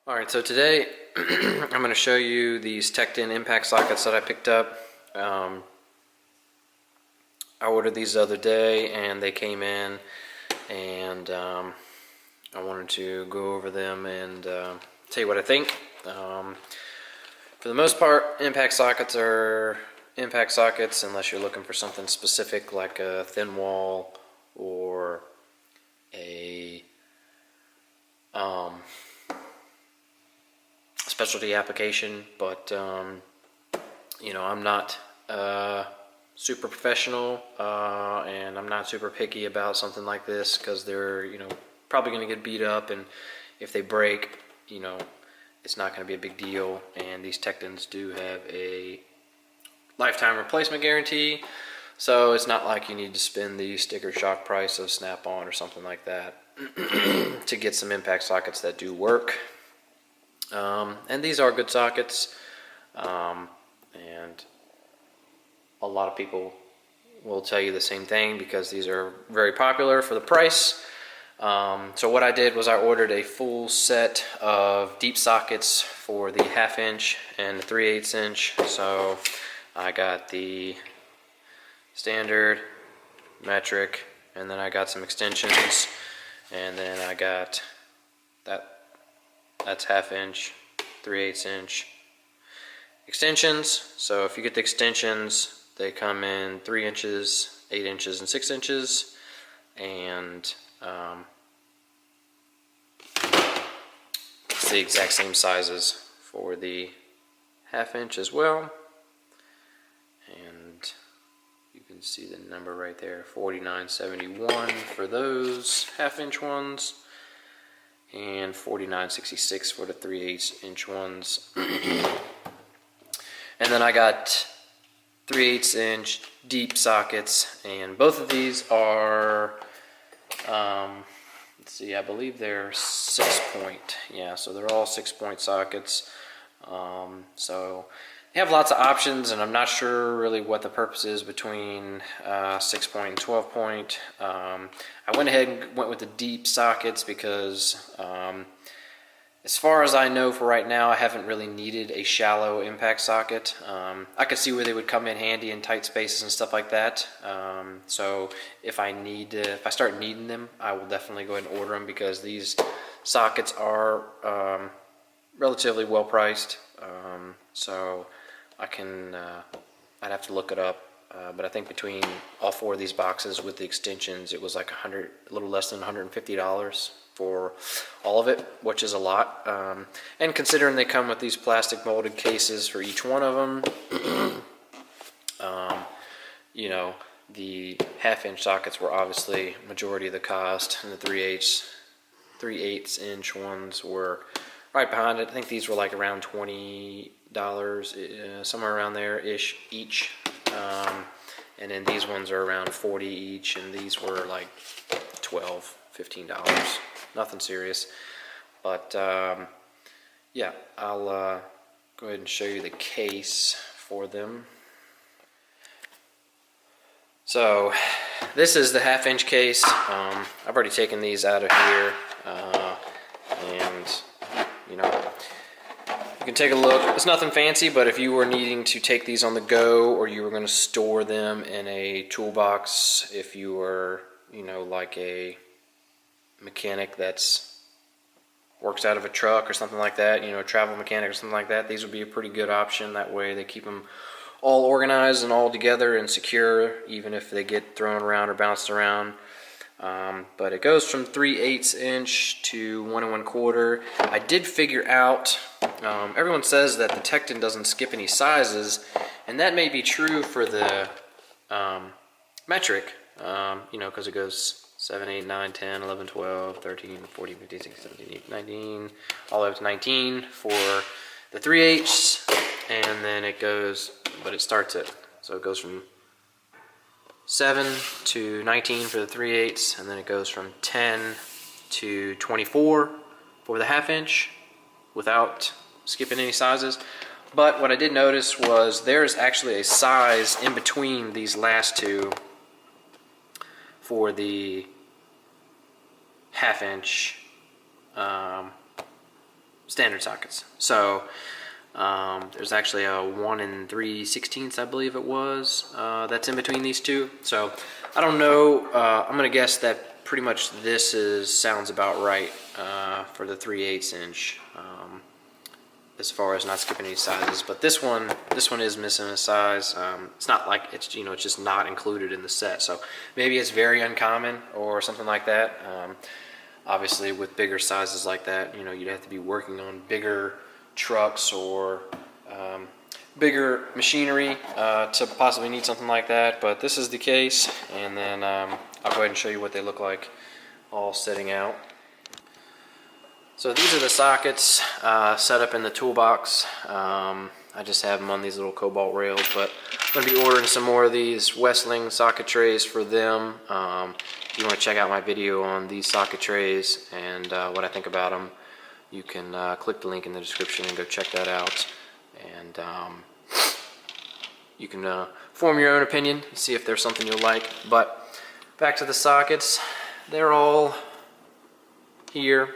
Alright, so today I'm going to show you these Tekton Impact sockets that I picked up. I ordered these the other day and they came in, and I wanted to go over them and tell you what I think. For the most part, impact sockets are impact sockets unless you're looking for something specific like a thin wall or a specialty application, but you know, I'm not super professional and I'm not super picky about something like this because they're, you know, probably going to get beat up, and if they break, you know, it's not going to be a big deal. And these Tektons do have a lifetime replacement guarantee, so it's not like you need to spend the sticker shock price of Snap-on or something like that to get some impact sockets that do work. And these are good sockets, and a lot of people will tell you the same thing because these are very popular for the price. So what I did was I ordered a full set of deep sockets for the 1/2 inch and the 3/8 inch. So I got the standard, metric, and then I got some extensions, and then I got that's 1/2 inch, 3/8 inch extensions. So if you get the extensions, they come in 3 inches, 8 inches, and 6 inches, and it's the exact same sizes for the 1/2 inch as well. And you can see the number right there, 49.71 for those 1/2 inch ones, and 49.66 for the 3/8 inch ones. And then I got 3/8 inch deep sockets, and both of these are let's see, I believe they're 6-point. Yeah, so they're all 6-point sockets. So they have lots of options, and I'm not sure really what the purpose is between 6-point and 12-point. I went ahead and went with the deep sockets because as far as I know for right now, I haven't really needed a shallow impact socket. I could see where they would come in handy in tight spaces and stuff like that. So if I start needing them, I will definitely go ahead and order them, because these sockets are relatively well priced. So I'd have to look it up, but I think between all 4 of these boxes with the extensions, it was like a little less than $150 for all of it, which is a lot. And considering they come with these plastic molded cases for each one of them, you know, the 1/2 inch sockets were obviously majority of the cost, and the 3/8 inch ones were right behind it. I think these were like around $20, somewhere around there ish each. And then these ones are around $40 each, and these were like $12, $15. Nothing serious. But yeah, I'll go ahead and show you the case for them. So this is the 1/2 inch case. I've already taken these out of here, and you know, you can take a look. It's nothing fancy, but if you were needing to take these on the go, or you were going to store them in a toolbox, if you were, you know, like a mechanic that's works out of a truck or something like that, you know, a travel mechanic or something like that, these would be a pretty good option. That way they keep them all organized and all together and secure, even if they get thrown around or bounced around. But it goes from 3/8 inch to 1 1/4. I did figure out, everyone says that the Tekton doesn't skip any sizes, and that may be true for the metric, you know, because it goes 7, 8, 9, 10, 11, 12, 13, 14, 15, 16, 17, 18, 19, all the way up to 19 for the 3/8, and then it goes, but it starts at, so it goes from 7 to 19 for the 3/8, and then it goes from 10 to 24 for the 1/2 inch without skipping any sizes. But what I did notice was there's actually a size in between these last two for the 1/2 inch standard sockets. So there's actually a 1 3/16, I believe it was, that's in between these two. So I don't know. I'm gonna guess that pretty much this sounds about right for the 3/8 inch. As far as not skipping any sizes, but this one is missing a size. It's not like it's it's just not included in the set, so maybe it's very uncommon or something like that. Obviously, with bigger sizes like that, you'd have to be working on bigger trucks or bigger machinery to possibly need something like that. But this is the case, and then I'll go ahead and show you what they look like all setting out. So these are the sockets set up in the toolbox. I just have them on these little cobalt rails, but I'm going to be ordering some more of these Westling socket trays for them. If you want to check out my video on these socket trays and what I think about them, you can click the link in the description and go check that out. And you can form your own opinion, see if there's something you'll like. But back to the sockets, they're all here.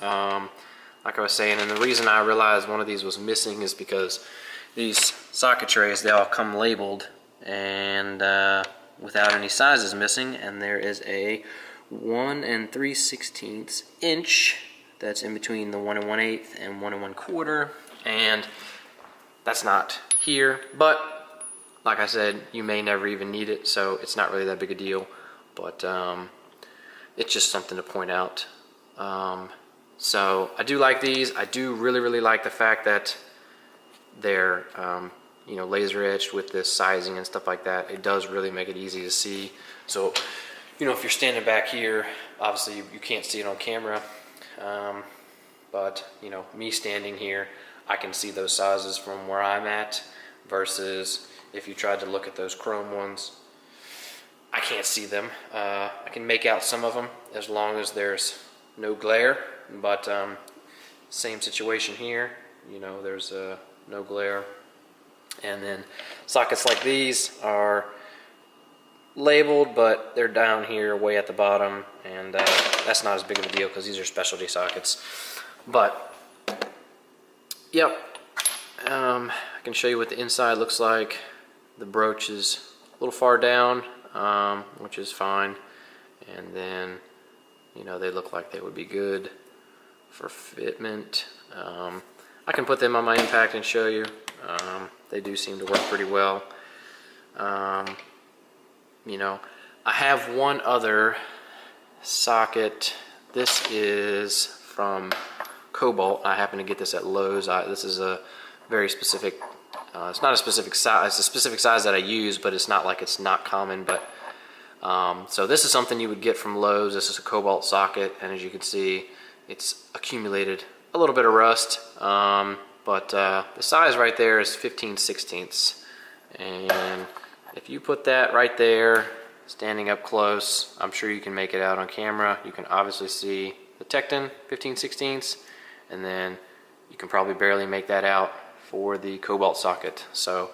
Like I was saying, and the reason I realized one of these was missing is because these socket trays, they all come labeled and without any sizes missing, and there is a 1 3/16 inch that's in between the 1 1/8 and 1 1/4, and that's not here. But like I said, you may never even need it, so it's not really that big a deal. But it's just something to point out. So I do like these. I do really like the fact that they're laser etched with this sizing and stuff like that. It does really make it easy to see. So if you're standing back here, obviously you can't see it on camera, but me standing here, I can see those sizes from where I'm at, versus if you tried to look at those chrome ones, I can't see them. I can make out some of them as long as there's no glare, but same situation here. There's no glare. And then sockets like these are labeled, but they're down here way at the bottom, and that's not as big of a deal because these are specialty sockets. But yep, I can show you what the inside looks like. The broach is a little far down, which is fine, and then they look like they would be good for fitment. I can put them on my Impact and show you. They do seem to work pretty well. I have one other socket. This is from Cobalt. I happen to get this at Lowe's. This is a very specific, it's not a specific size, it's a specific size that I use, but it's not like it's not common. But so this is something you would get from Lowe's. This is a Cobalt socket, and as you can see, it's accumulated a little bit of rust, but the size right there is 15/16, and if you put that right there, standing up close, I'm sure you can make it out on camera. You can obviously see the Tekton 15/16, and then you can probably barely make that out for the Cobalt socket. So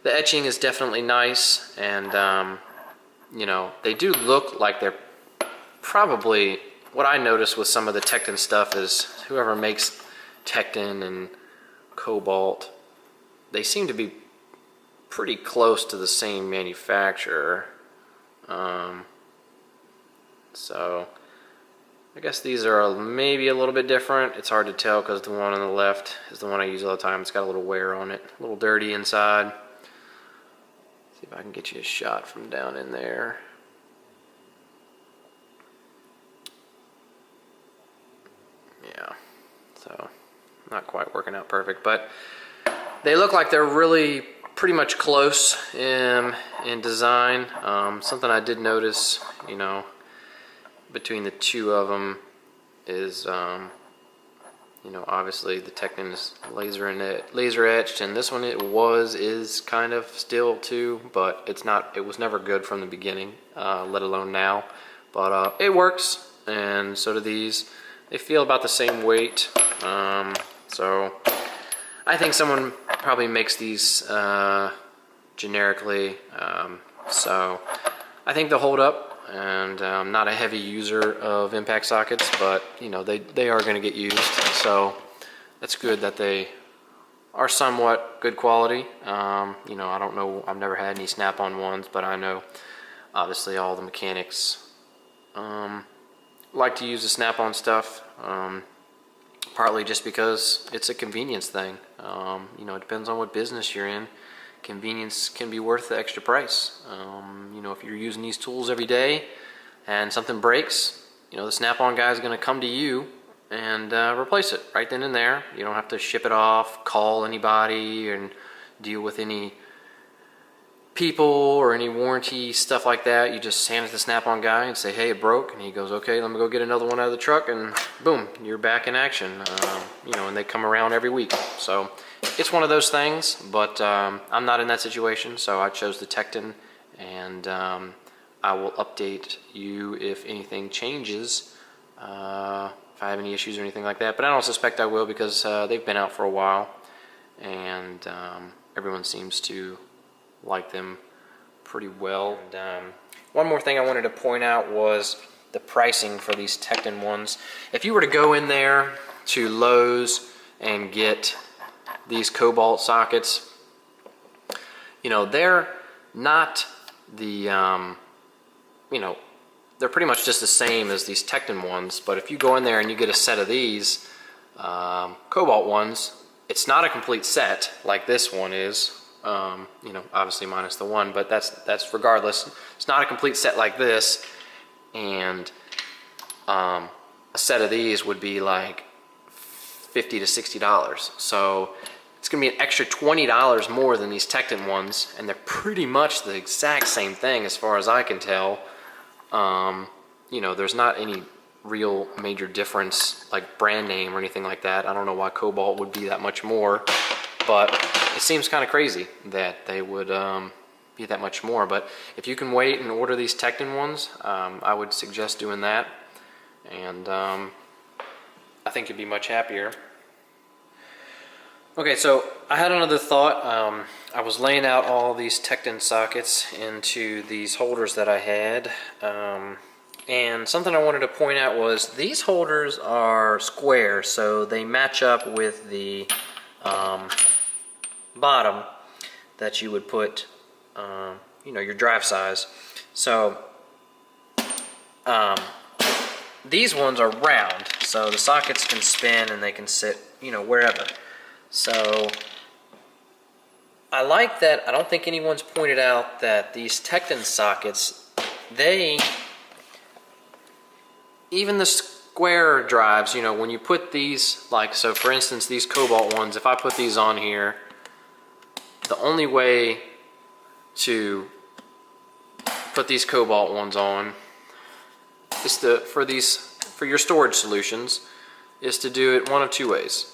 the etching is definitely nice, and they do look like they're probably, what I noticed with some of the Tekton stuff is whoever makes Tekton and Cobalt, they seem to be pretty close to the same manufacturer. So I guess these are maybe a little bit different. It's hard to tell because the one on the left is the one I use all the time. It's got a little wear on it, a little dirty inside. See if I can get you a shot from down in there. Yeah, so not quite working out perfect, but they look like they're really pretty much close in design. Something I did notice, between the two of them is, obviously the Tekton is laser etched, and this one is kind of still too, but it's not. It was never good from the beginning, let alone now. But it works, and so do these. They feel about the same weight, so I think someone probably makes these generically, so I think they'll hold up. And I'm not a heavy user of impact sockets, but they are going to get used. So it's good that they are somewhat good quality. You know, I don't know, I've never had any snap-on ones, but I know obviously all the mechanics like to use the snap-on stuff, partly just because it's a convenience thing. You know, it depends on what business you're in. Convenience can be worth the extra price. You know, if you're using these tools every day and something breaks, you know, the snap-on guy is going to come to you and replace it right then and there. You don't have to ship it off, call anybody, and deal with any people or any warranty stuff like that. You just hand it to the snap-on guy and say, hey, it broke, and he goes, okay, let me go get another one out of the truck, and boom, you're back in action. You know, and they come around every week. So it's one of those things, but I'm not in that situation, so I chose the Tekton, and I will update you if anything changes, if I have any issues or anything like that. But I don't suspect I will, because they've been out for a while, and everyone seems to like them pretty well. And one more thing I wanted to point out was the pricing for these Tekton ones. If you were to go in there to Lowe's and get these cobalt sockets, you know, they're not the you know, they're pretty much just the same as these Tekton ones, but if you go in there and you get a set of these cobalt ones, it's not a complete set like this one is. You know, obviously minus the one, but that's regardless. It's not a complete set like this, and a set of these would be like $50 to $60. So it's going to be an extra $20 more than these Tekton ones, and they're pretty much the exact same thing as far as I can tell. You know, there's not any real major difference like brand name or anything like that. I don't know why cobalt would be that much more, but it seems kind of crazy that they would be that much more. But if you can wait and order these Tekton ones, I would suggest doing that, and I think you'd be much happier. Okay, so I had another thought. I was laying out all these Tekton sockets into these holders that I had, and something I wanted to point out was these holders are square, so they match up with the bottom that you would put, you know, your drive size. So these ones are round, so the sockets can spin and they can sit, you know, wherever. So I like that. I don't think anyone's pointed out that these Tekton sockets, even the square drives, you know, when you put these, like, so for instance, these cobalt ones, if I put these on here, the only way to put these cobalt ones on is to, for your storage solutions, is to do it one of two ways.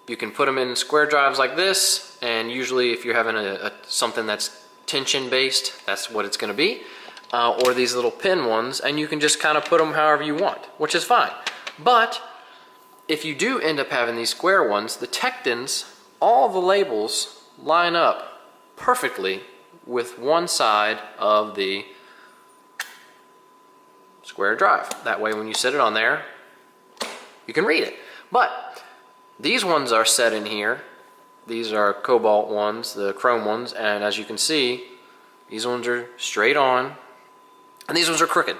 You can put them in square drives like this, and usually if you're having something that's tension based, that's what it's going to be, or these little pin ones, and you can just kind of put them however you want, which is fine. But if you do end up having these square ones, the Tektons, all the labels line up perfectly with one side of the square drive. That way when you set it on there, you can read it. But these ones are set in here. These are cobalt ones, the chrome ones, and as you can see, these ones are straight on, and these ones are crooked.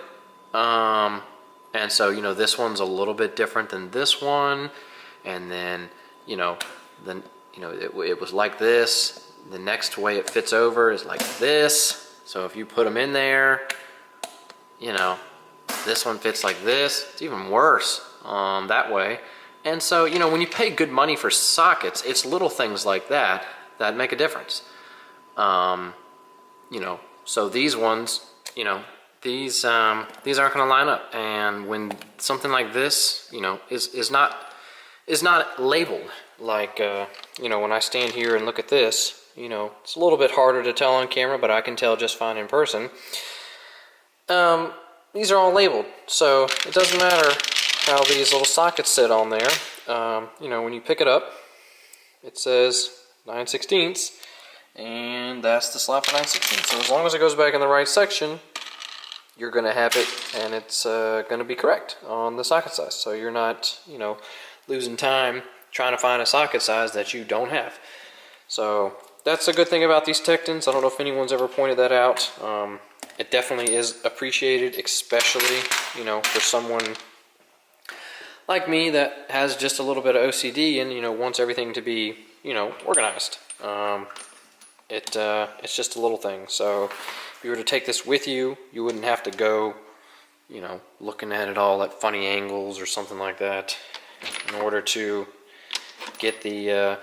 And so, you know, this one's a little bit different than this one, and then, you know, it was like this. The next way it fits over is like this. So if you put them in there, you know, this one fits like this. It's even worse that way. And so, you know, when you pay good money for sockets, it's little things like that that make a difference. You know, so these ones, you know, these aren't going to line up. And when something like this, you know, is not labeled, like, you know, when I stand here and look at this, you know, it's a little bit harder to tell on camera, but I can tell just fine in person. These are all labeled, so it doesn't matter how these little sockets sit on there. You know, when you pick it up, it says 9/16, and that's the slot for 9/16. So as long as it goes back in the right section, you're going to have it, and it's going to be correct on the socket size. So you're not, you know, losing time trying to find a socket size that you don't have. So that's a good thing about these Tektons. I don't know if anyone's ever pointed that out. It definitely is appreciated, especially, you know, for someone like me that has just a little bit of OCD and, you know, wants everything to be, you know, organized. It's just a little thing. So if you were to take this with you, you wouldn't have to go, you know, looking at it all at funny angles or something like that in order to get the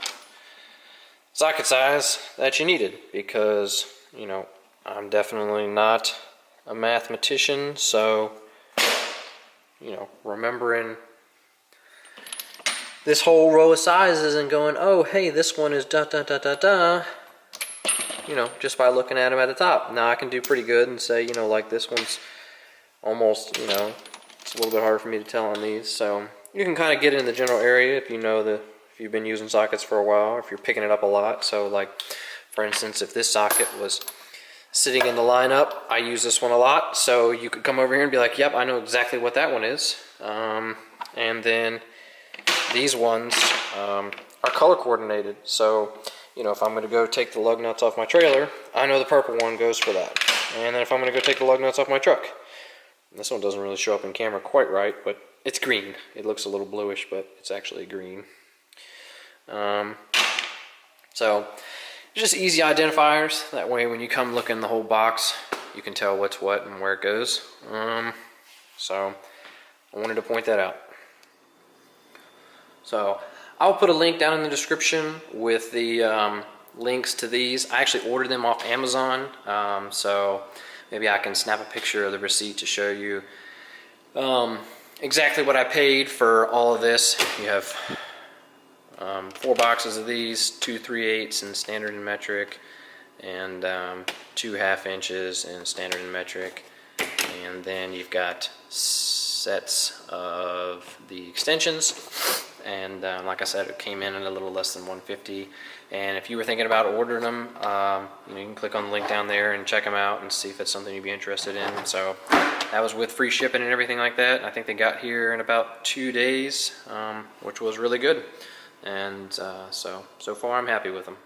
socket size that you needed, because, you know, I'm definitely not a mathematician, so, you know, remembering this whole row of sizes and going, oh, hey, this one is da da da da da, you know, just by looking at them at the top. Now I can do pretty good and say, you know, like this one's almost, you know, it's a little bit harder for me to tell on these. So you can kind of get in the general area if you know if you've been using sockets for a while, if you're picking it up a lot. So like, for instance, if this socket was sitting in the lineup, I use this one a lot. So you could come over here and be like, yep, I know exactly what that one is. And then these ones are color coordinated. So, you know, if I'm going to go take the lug nuts off my trailer, I know the purple one goes for that. And then if I'm going to go take the lug nuts off my truck, this one doesn't really show up in camera quite right, but it's green. It looks a little bluish, but it's actually green. So just easy identifiers. That way when you come look in the whole box, you can tell what's what and where it goes. So I wanted to point that out. So I'll put a link down in the description with the links to these. I actually ordered them off Amazon, so maybe I can snap a picture of the receipt to show you exactly what I paid for all of this. You have 4 boxes of these, 2 3/8 in standard and metric, and 2 1/2 inches in standard and metric, and then you've got sets of the extensions. And like I said, it came in at a little less than $150. And if you were thinking about ordering them, you know, you can click on the link down there and check them out and see if it's something you'd be interested in. So that was with free shipping and everything like that. I think they got here in about 2 days, which was really good. And so far I'm happy with them.